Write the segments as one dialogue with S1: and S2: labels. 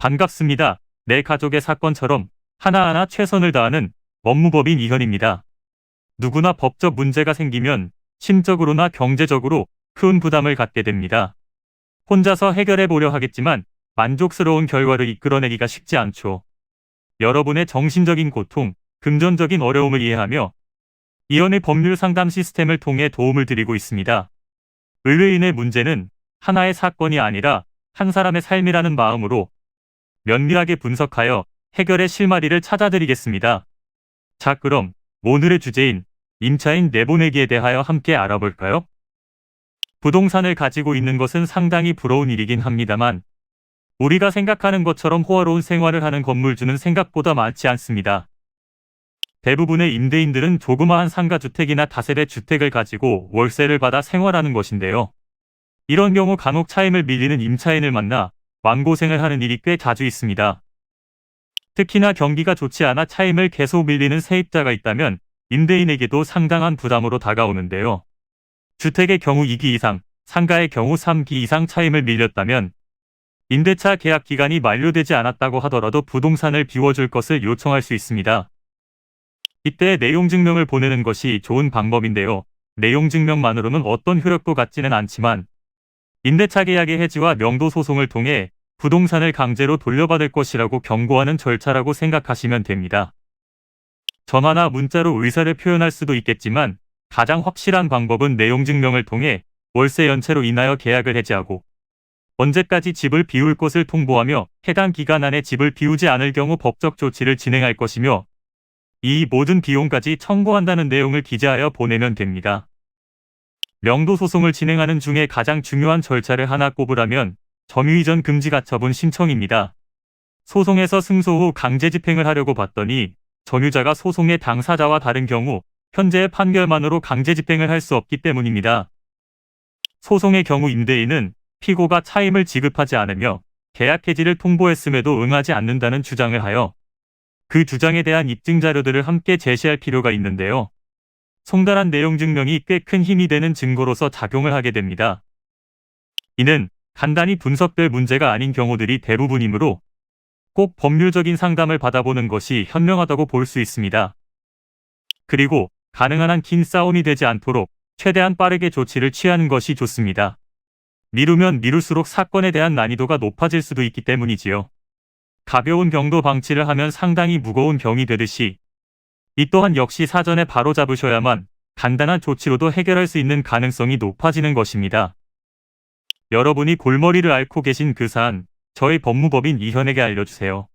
S1: 반갑습니다. 내 가족의 사건처럼 하나하나 최선을 다하는 법무법인 이현입니다. 누구나 법적 문제가 생기면 심적으로나 경제적으로 큰 부담을 갖게 됩니다. 혼자서 해결해 보려 하겠지만 만족스러운 결과를 이끌어내기가 쉽지 않죠. 여러분의 정신적인 고통, 금전적인 어려움을 이해하며 이현의 법률 상담 시스템을 통해 도움을 드리고 있습니다. 의뢰인의 문제는 하나의 사건이 아니라 한 사람의 삶이라는 마음으로 면밀하게 분석하여 해결의 실마리를 찾아드리겠습니다. 자, 그럼 오늘의 주제인 임차인 내보내기에 대하여 함께 알아볼까요? 부동산을 가지고 있는 것은 상당히 부러운 일이긴 합니다만 우리가 생각하는 것처럼 호화로운 생활을 하는 건물주는 생각보다 많지 않습니다. 대부분의 임대인들은 조그마한 상가주택이나 다세대 주택을 가지고 월세를 받아 생활하는 것인데요. 이런 경우 간혹 차임을 밀리는 임차인을 만나 마음고생을 하는 일이 꽤 자주 있습니다. 특히나 경기가 좋지 않아 차임을 계속 밀리는 세입자가 있다면 임대인에게도 상당한 부담으로 다가오는데요. 주택의 경우 2기 이상, 상가의 경우 3기 이상 차임을 밀렸다면 임대차 계약 기간이 만료되지 않았다고 하더라도 부동산을 비워줄 것을 요청할 수 있습니다. 이때 내용증명을 보내는 것이 좋은 방법인데요. 내용증명만으로는 어떤 효력도 갖지는 않지만 임대차 계약의 해지와 명도 소송을 통해 부동산을 강제로 돌려받을 것이라고 경고하는 절차라고 생각하시면 됩니다. 전화나 문자로 의사를 표현할 수도 있겠지만 가장 확실한 방법은 내용증명을 통해 월세 연체로 인하여 계약을 해지하고 언제까지 집을 비울 것을 통보하며 해당 기간 안에 집을 비우지 않을 경우 법적 조치를 진행할 것이며 이 모든 비용까지 청구한다는 내용을 기재하여 보내면 됩니다. 명도 소송을 진행하는 중에 가장 중요한 절차를 하나 꼽으라면 점유이전 금지가처분 신청입니다. 소송에서 승소 후 강제 집행을 하려고 봤더니 점유자가 소송의 당사자와 다른 경우 현재의 판결만으로 강제 집행을 할 수 없기 때문입니다. 소송의 경우 임대인은 피고가 차임을 지급하지 않으며 계약 해지를 통보했음에도 응하지 않는다는 주장을 하여 그 주장에 대한 입증 자료들을 함께 제시할 필요가 있는데요. 송달한 내용 증명이 꽤 큰 힘이 되는 증거로서 작용을 하게 됩니다. 이는 간단히 분석될 문제가 아닌 경우들이 대부분이므로 꼭 법률적인 상담을 받아보는 것이 현명하다고 볼 수 있습니다. 그리고 가능한 한 긴 싸움이 되지 않도록 최대한 빠르게 조치를 취하는 것이 좋습니다. 미루면 미룰수록 사건에 대한 난이도가 높아질 수도 있기 때문이지요. 가벼운 병도 방치를 하면 상당히 무거운 병이 되듯이 이 또한 역시 사전에 바로잡으셔야만 간단한 조치로도 해결할 수 있는 가능성이 높아지는 것입니다. 여러분이 골머리를 앓고 계신 그 사안, 저희 법무법인 이현에게 알려주세요.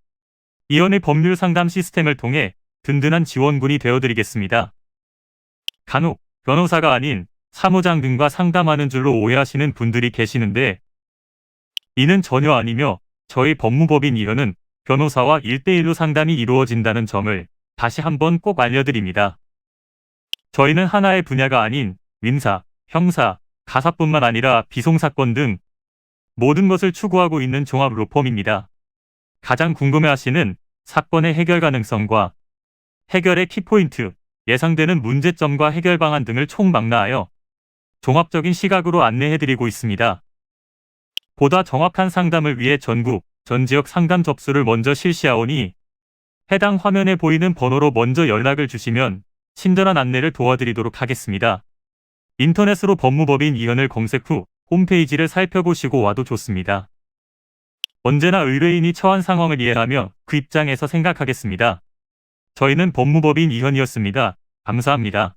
S1: 이현의 법률 상담 시스템을 통해 든든한 지원군이 되어드리겠습니다. 간혹 변호사가 아닌 사무장 등과 상담하는 줄로 오해하시는 분들이 계시는데 이는 전혀 아니며 저희 법무법인 이현은 변호사와 1대1로 상담이 이루어진다는 점을 다시 한번 꼭 알려드립니다. 저희는 하나의 분야가 아닌 민사, 형사, 가사뿐만 아니라 비송사건 등 모든 것을 추구하고 있는 종합 로펌입니다. 가장 궁금해하시는 사건의 해결 가능성과 해결의 키포인트, 예상되는 문제점과 해결 방안 등을 총망라하여 종합적인 시각으로 안내해드리고 있습니다. 보다 정확한 상담을 위해 전국, 전 지역 상담 접수를 먼저 실시하오니 해당 화면에 보이는 번호로 먼저 연락을 주시면 친절한 안내를 도와드리도록 하겠습니다. 인터넷으로 법무법인 이현을 검색 후 홈페이지를 살펴보시고 와도 좋습니다. 언제나 의뢰인이 처한 상황을 이해하며 그 입장에서 생각하겠습니다. 저희는 법무법인 이현이었습니다. 감사합니다.